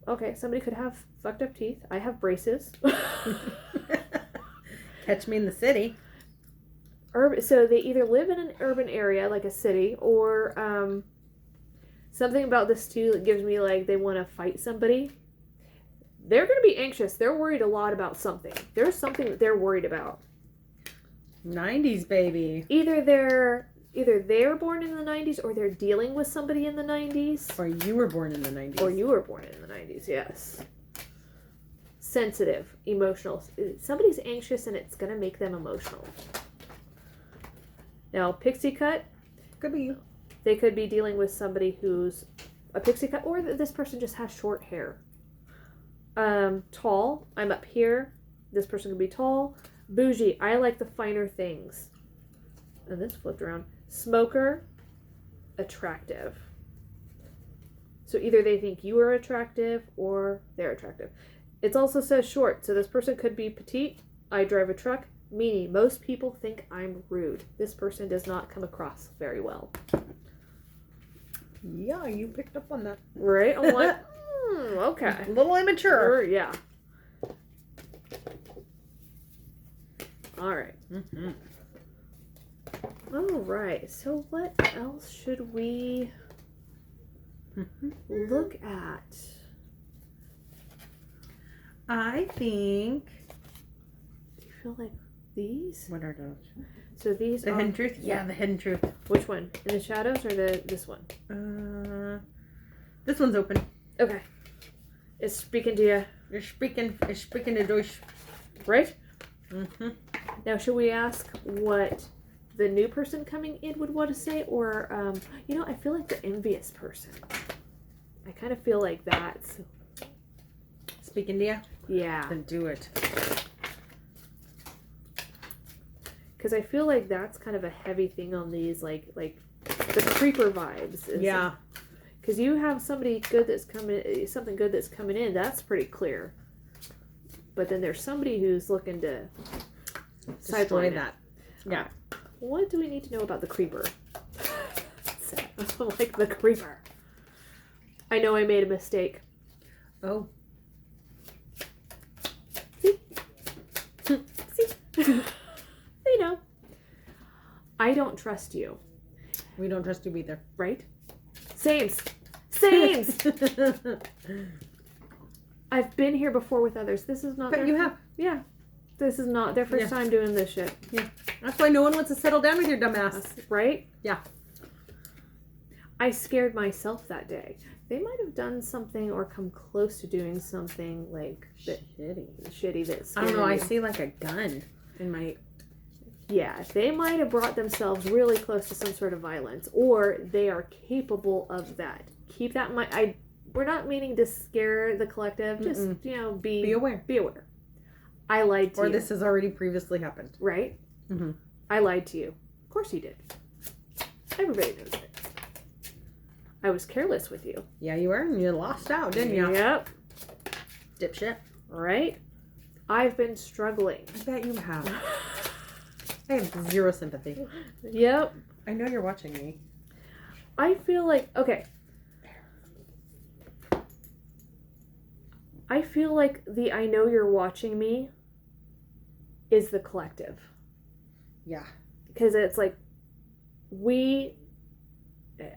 Okay, somebody could have fucked up teeth. I have braces. Catch me in the city. So they either live in an urban area, like a city, or something about this too that gives me like they want to fight somebody. They're going to be anxious. They're worried a lot about something. There's something that they're worried about. 90s, baby. Either they're born in the 90s or they're dealing with somebody in the 90s. Or you were born in the 90s. Or you were born in the 90s, yes. Sensitive, emotional. Somebody's anxious and it's going to make them emotional. Now, pixie cut. Could be you. They could be dealing with somebody who's a pixie cut, or this person just has short hair. Tall. I'm up here. This person could be tall. Bougie. I like the finer things. And this flipped around. Smoker. Attractive. So either they think you are attractive or they're attractive. It also says short. So this person could be petite. I drive a truck. Meaning, most people think I'm rude. This person does not come across very well. Yeah, you picked up on that. Right? I'm like, okay. A little immature. Yeah. All right. Mm-hmm. All right. So what else should we look at? I think. Do you feel like these? What are those? So these The are hidden truth? Yeah, the hidden truth. which one? In the shadows or this one? This one's open. Okay. It's speaking to you, It's speaking to Deutsch. right? Mm-hmm. Now, should we ask what the new person coming in would want to say, or I feel like the envious person. I kind of feel like that's Speaking to you? yeah, Then do it. because I feel like that's kind of a heavy thing on these, like the creeper vibes. Yeah. Because you have somebody good that's coming, something good that's coming in. That's pretty clear. But then there's somebody who's looking to Destroy sideline that. it. Yeah. What do we need to know about the creeper? Like the creeper. I know I made a mistake. Oh. See? You know. I don't trust you. We don't trust you either. Right? Sames. I've been here before with others. This is not But you have. Yeah. This is not their first time doing this shit. Yeah. That's why no one wants to settle down with your dumb ass. Right? Yeah. I scared myself that day. They might have done something or come close to doing something like that shitty that I scared don't know. I me. see like a gun in my. Yeah, they might have brought themselves really close to some sort of violence, or they are capable of that. Keep that in mind. We're not meaning to scare the collective. Just be aware. Be aware. I lied to you. Or this has already previously happened. Right? Mm-hmm. I lied to you. Of course you did. Everybody knows it. I was careless with you. Yeah, you were, and you lost out, didn't you? Yep. Dipshit. Right? I've been struggling. I bet you have. I have zero sympathy. Yep. I know you're watching me. I feel like, okay. I feel like the I know you're watching me is the collective. Yeah. Because it's like,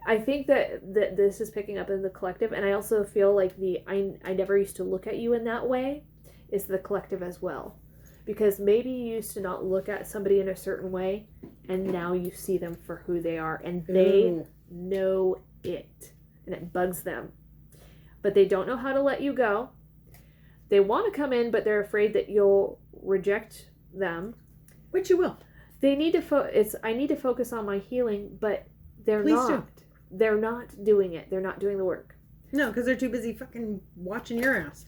I think that this is picking up in the collective, and I also feel like I never used to look at you in that way is the collective as well. Because maybe you used to not look at somebody in a certain way, and now you see them for who they are, and they know it, and it bugs them. But they don't know how to let you go. They want to come in, but they're afraid that you'll reject them. Which you will. They need to I need to focus on my healing, but they're Please not. do. They're not doing it. They're not doing the work. No, because they're too busy fucking watching your ass.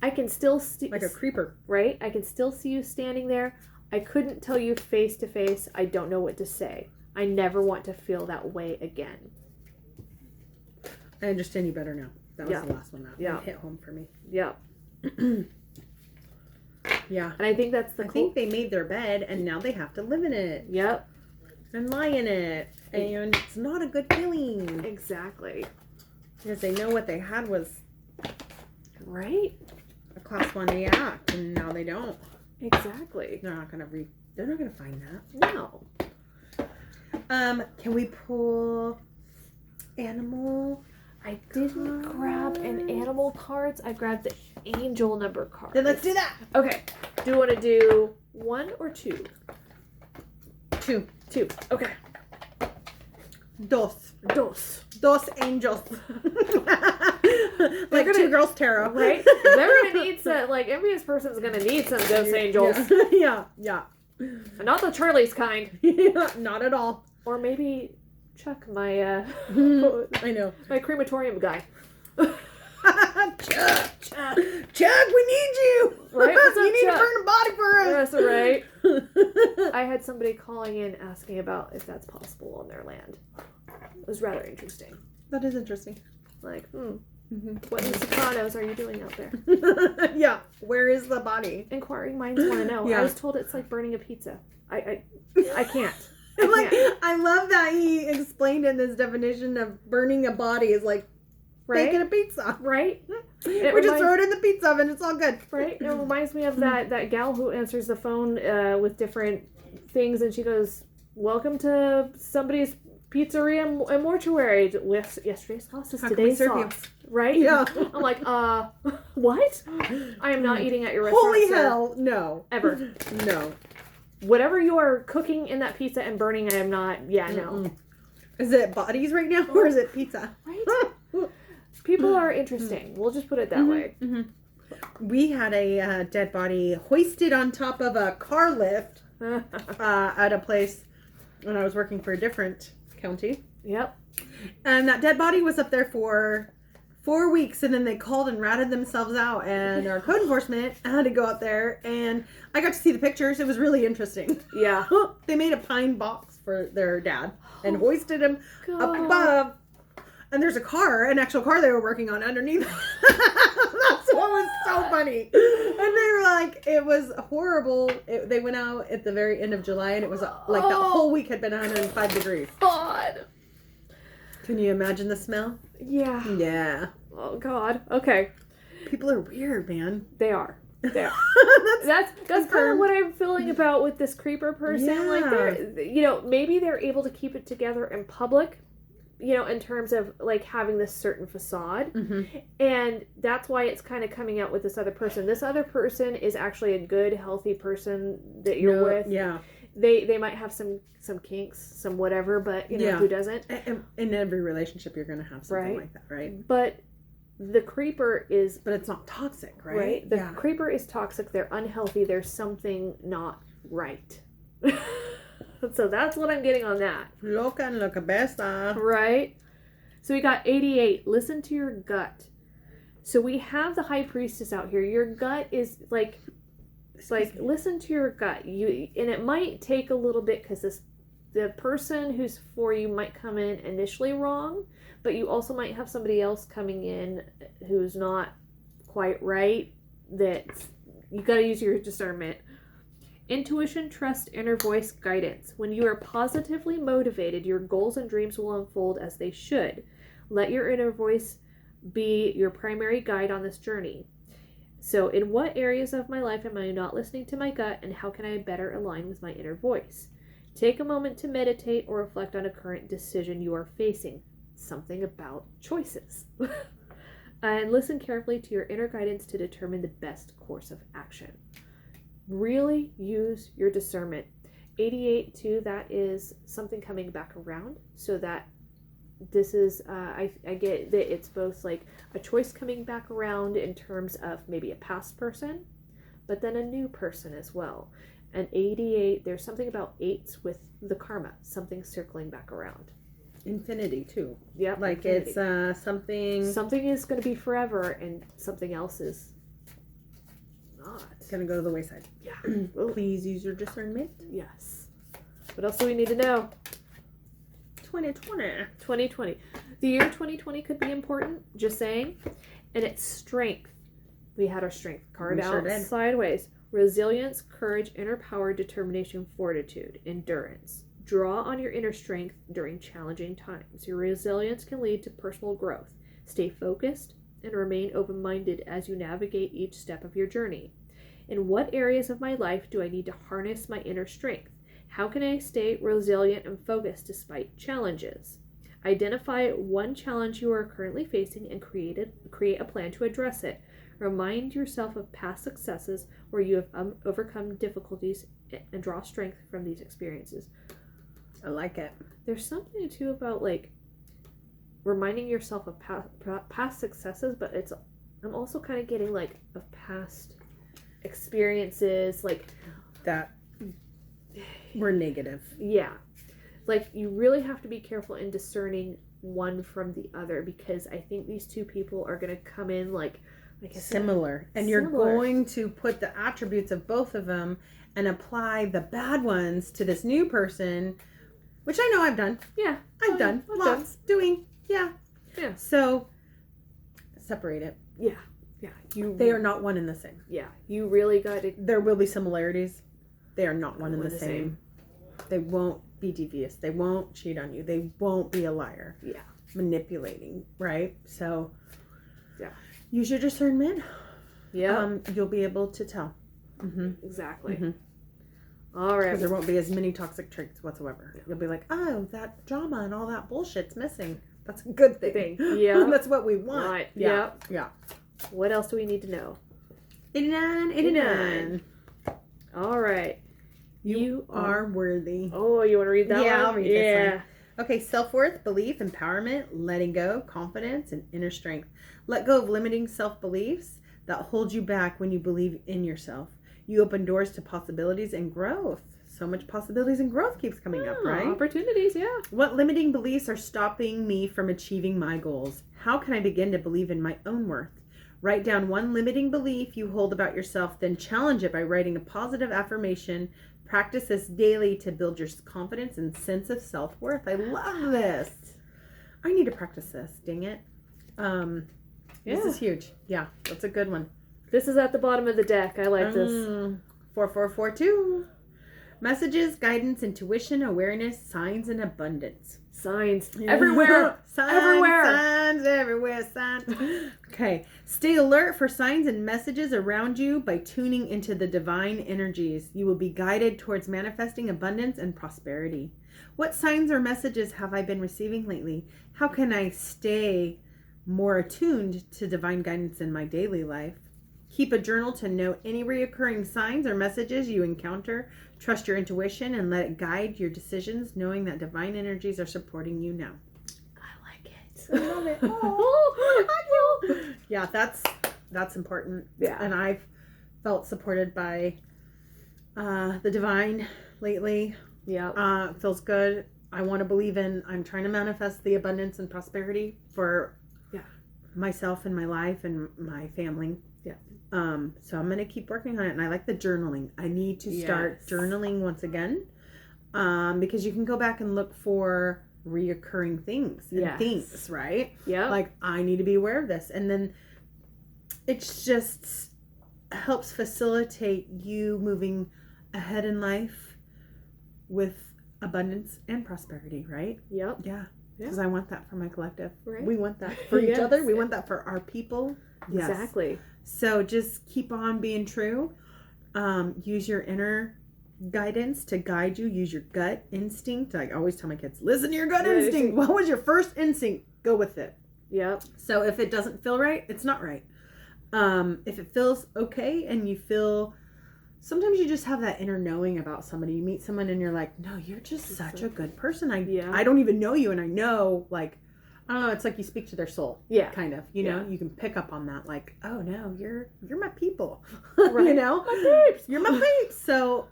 I can still like a creeper. Right? I can still see you standing there. I couldn't tell you face to face. I don't know what to say. I never want to feel that way again. I understand you better now. That was the last one that hit home for me. Yeah. Yeah. And I think that's I think they made their bed and now they have to live in it. Yep. And lie in it. And it's not a good feeling. Exactly. Because they know what they had was right? A class 1A act, and now they don't. Exactly. They're not gonna find that. No. Can we pull animal? I didn't grab an animal cards. I grabbed the angel number cards. Then let's do that. Okay. Do you want to do 1 or 2? 2. 2. Okay. Dos angels. Like gonna, 2 girls tarot. Right? They're gonna need some, like, envious person's gonna need some dos angels. Yeah. Not the Charlie's kind. Yeah, not at all. Or maybe Chuck, my I know. my crematorium guy. Chuck, we need you. Right? What's up, you need Chuck? to burn a body for us. That's right. I had somebody calling in asking about if that's possible on their land. It was rather interesting. That is interesting. Like, what in the Sopranos are you doing out there? Yeah. Where is the body? Inquiring minds want to know. Yeah. I was told it's like burning a pizza. I can't. I love that he explained in this definition of burning a body is like Right? Baking a pizza. Right? We just throw it in the pizza oven. It's all good. Right? It reminds me of that gal who answers the phone with different things, and she goes, "Welcome to somebody's pizzeria and mortuary. Yesterday's sauce is today's sauce." Right? Yeah. I'm like, what? I am not eating at your restaurant. Holy sir. hell, no. Ever. No. Whatever you are cooking in that pizza and burning, I am not. Yeah, no. Mm-mm. Is it bodies right now, or is it pizza? Right? People are interesting. We'll just put it that way. Mm-hmm. We had a dead body hoisted on top of a car lift at a place when I was working for a different county. Yep. And that dead body was up there for 4 weeks, and then they called and ratted themselves out, and our code enforcement had to go out there, and I got to see the pictures. It was really interesting. Yeah. They made a pine box for their dad and hoisted him God. up above. And there's an actual car they were working on underneath. That's what was so funny. And they were like, it was horrible. They went out at the very end of July, and it was like the whole week had been 105 degrees. God. Can you imagine the smell? Yeah. Yeah. Oh God. Okay. People are weird, man. They are. They are. That's That's kind of confirmed. what I'm feeling about with this creeper person. Like Yeah. they're, maybe they're able to keep it together in public, in terms of like having this certain facade. Mm-hmm. And that's why it's kind of coming out with this other person. This other person is actually a good, healthy person that you're with. Yeah. They might have some kinks, some whatever, but Yeah. who doesn't? In every relationship, you're going to have something Right. like that, right? But the creeper is But it's not toxic, right? right. The Yeah. creeper is toxic. They're unhealthy. There's something not right. So that's what I'm getting on that. Loca and loca besta. Right? So we got 88. Listen to your gut. So we have the high priestess out here. Your gut is like listen to your gut. And it might take a little bit because the person who's for you might come in initially wrong, but you also might have somebody else coming in who's not quite right. That you got to use your discernment. Intuition, trust, inner voice, guidance. When you are positively motivated, your goals and dreams will unfold as they should. Let your inner voice be your primary guide on this journey. So, in what areas of my life am I not listening to my gut, and how can I better align with my inner voice? Take a moment to meditate or reflect on a current decision you are facing. Something about choices. And listen carefully to your inner guidance to determine the best course of action. Really use your discernment. 88 too, that is something coming back around, so that this is I get that it's both like a choice coming back around in terms of maybe a past person, but then a new person as well. And 88, there's something about 8s with the karma, something circling back around. Infinity too. Yeah, Like infinity. it's something is going to be forever, and something else is not. gonna go to the wayside. Yeah. Oh, Please use your discernment. yes. What else do we need to know? 2020. 2020. The year 2020 could be important, just saying. And it's strength. We had our strength card We out sure did. sideways. Resilience, courage, inner power, determination, fortitude, endurance. Draw on your inner strength during challenging times. Your resilience can lead to personal growth. Stay focused and remain open-minded as you navigate each step of your journey. In what areas of my life do I need to harness my inner strength? How can I stay resilient and focused despite challenges? Identify one challenge you are currently facing and create a plan to address it. Remind yourself of past successes where you have overcome difficulties and draw strength from these experiences. I like it. There's something too about like reminding yourself of past successes, but I'm also kind of getting like of past experiences like That we're negative. yeah, like you really have to be careful in discerning one from the other, because I think these two people are going to come in like I said, Similar. And you're Similar. going to put the attributes of both of them and apply the bad ones to this new person, which I know I've done. yeah, I've done. Lots. Doing. Yeah. Yeah. So separate it. yeah, They are not one and the same. yeah, you really got to There will be similarities. They are not one and the same. They won't be devious. They won't cheat on you. They won't be a liar. yeah, manipulating, right? So Yeah. use your discernment. Yeah. You'll be able to tell. Exactly. Mhm. All right. Because there won't be as many toxic traits whatsoever. You'll be like, oh, that drama and all that bullshit's missing. That's a good thing. Yeah. That's what we want. Right. Yeah. Yeah. What else do we need to know? 89. All right. You are worthy. Oh, you want to read that one? Yeah, I'll read this Yeah. one. Okay, self-worth, belief, empowerment, letting go, confidence, and inner strength. Let go of limiting self-beliefs that hold you back when you believe in yourself. You open doors to possibilities and growth. So much possibilities and growth keeps coming up, right? Opportunities, yeah. What limiting beliefs are stopping me from achieving my goals? How can I begin to believe in my own worth? Write down one limiting belief you hold about yourself, then challenge it by writing a positive affirmation. Practice this daily to build your confidence and sense of self-worth. I love this. I need to practice this, dang it. This is huge. Yeah, that's a good one. This is at the bottom of the deck. I like this. 4442. Messages, guidance, intuition, awareness, signs, and abundance. Signs everywhere. Signs, Everywhere. Signs everywhere. Signs. Okay. Stay alert for signs and messages around you by tuning into the divine energies. You will be guided towards manifesting abundance and prosperity. What signs or messages have I been receiving lately? How can I stay more attuned to divine guidance in my daily life? Keep a journal to note any reoccurring signs or messages you encounter. Trust your intuition and let it guide your decisions, knowing that divine energies are supporting you now. I like it. I love it. Yeah, that's important. Yeah. And I've felt supported by the divine lately. Yeah. Feels good. I want to believe I'm trying to manifest the abundance and prosperity for myself and my life and my family. Yeah. So I'm gonna keep working on it, and I like the journaling. I need to start journaling once again, because you can go back and look for reoccurring things and things, right? Yeah. Like, I need to be aware of this, and then it just helps facilitate you moving ahead in life with abundance and prosperity, right? Yep. Yeah. Because I want that for my collective. Right. We want that for each other. We want that for our people. Yes. Exactly. So just keep on being true. Use your inner guidance to guide you. Use your gut instinct. I always tell my kids, listen to your gut instinct. What was your first instinct? Go with it. Yep. So if it doesn't feel right, it's not right. If it feels okay and you feel, sometimes you just have that inner knowing about somebody. You meet someone and you're like, no, you're just such a good person. I don't even know you, and I know, like, I don't know, it's like you speak to their soul. Yeah. Kind of. You know, you can pick up on that, like, oh no, you're my people. Right. You know? My peeps. You're my peeps. So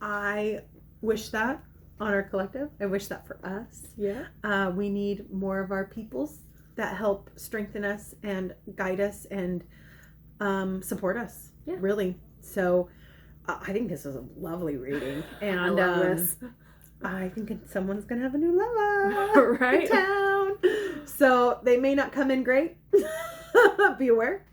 I wish that on our collective. I wish that for us. Yeah. We need more of our peoples that help strengthen us and guide us and support us. Yeah. Really. So I think this is a lovely reading. And I love this. I think someone's going to have a new lover Right. in town. So they may not come in great. Be aware.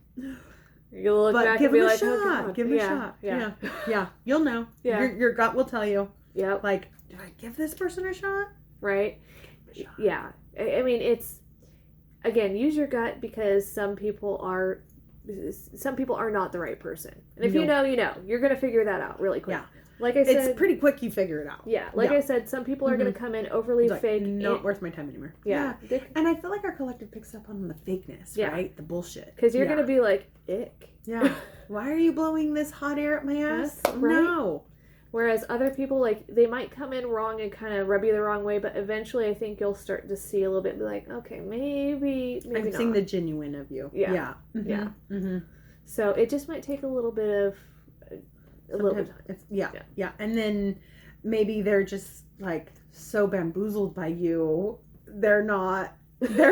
You'll look But back give and be them a like, shot. oh, God. Give them a shot. Yeah. Yeah. You'll know. Yeah. Your gut will tell you. Yep. Like, did I give this person a shot? Right. Yeah. I mean, it's, again, use your gut, because some people are not the right person. And if you know, you're going to figure that out really quick. Yeah. Like I said, It's pretty quick you figure it out. Yeah. Like I said, some people are going to come in overly Like, fake. not worth my time anymore. Yeah. And I feel like our collective picks up on the fakeness, right? The bullshit. Because you're going to be like, ick. Yeah. Why are you blowing this hot air up my ass? Yes, right? No. Whereas other people, like, they might come in wrong and kind of rub you the wrong way, but eventually I think you'll start to see a little bit and be like, okay, maybe I'm not. seeing the genuine of you. Yeah. Yeah. Mm-hmm. Yeah. Mm-hmm. So it just might take a little bit of a little bit. Yeah. And then maybe they're just like so bamboozled by you. They're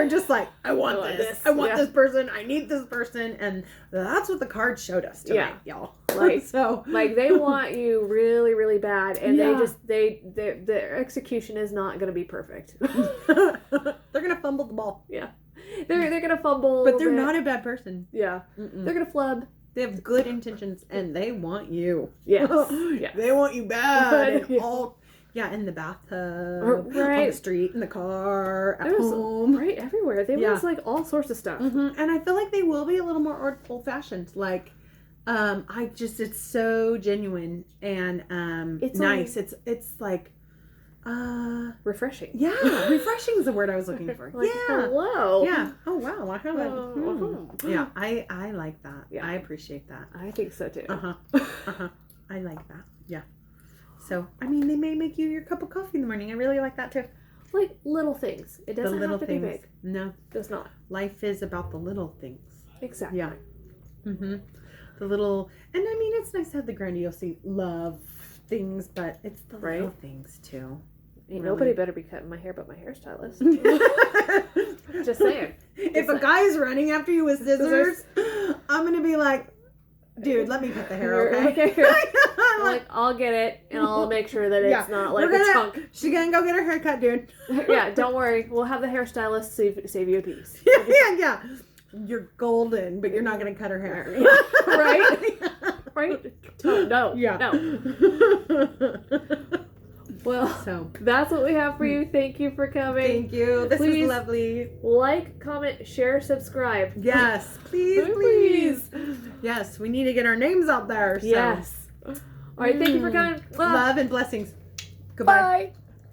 just like, I want this. I want this person. I need this person. And that's what the card showed us tonight, y'all. Like, so like they want you really, really bad, and their execution is not going to be perfect. They're gonna fumble the ball. Yeah, they're gonna fumble, but they're not a bad person. Yeah, they're gonna flub. They have good intentions, and they want you. Yes, They want you bad. And all Yeah, in the bathtub, on Right. the street, in the car, at There was- home. right everywhere. They Yeah. was like all sorts of stuff. And I feel like they will be a little more old fashioned. Like, it's so genuine and It's nice. It's like, Refreshing. yeah, refreshing is the word I was looking for. Like, Yeah. hello. Yeah. Oh wow, I have it. Yeah, I like that. Yeah. I appreciate that. I think so too. I like that. Yeah. So I mean, they may make you your cup of coffee in the morning. I really like that too. Like little things. It doesn't the little have to things. be big. No, It does not. life is about the little things. Exactly. Yeah. The little, and I mean, it's nice to have the grandiose love things, but it's the little things too. Ain't Really. nobody better be cutting my hair but my hairstylist. Just saying. If a guy's running after you with scissors, I'm gonna be like, dude, let me cut the hair, okay? I'm like, I'll get it and I'll make sure that it's not like a chunk. She's gonna go get her hair cut, dude. Yeah, don't worry. We'll have the hairstylist save you a piece. Yeah. You're golden, but you're not gonna cut her hair. Right? Right? No. Yeah. No. Well, So that's what we have for you. Thank you for coming. thank you. This Please. was lovely. Like, comment, share, subscribe. Yes, please. Yes, we need to get our names out there. So. Yes. All right. Thank you for coming. Love and blessings. Goodbye. Bye.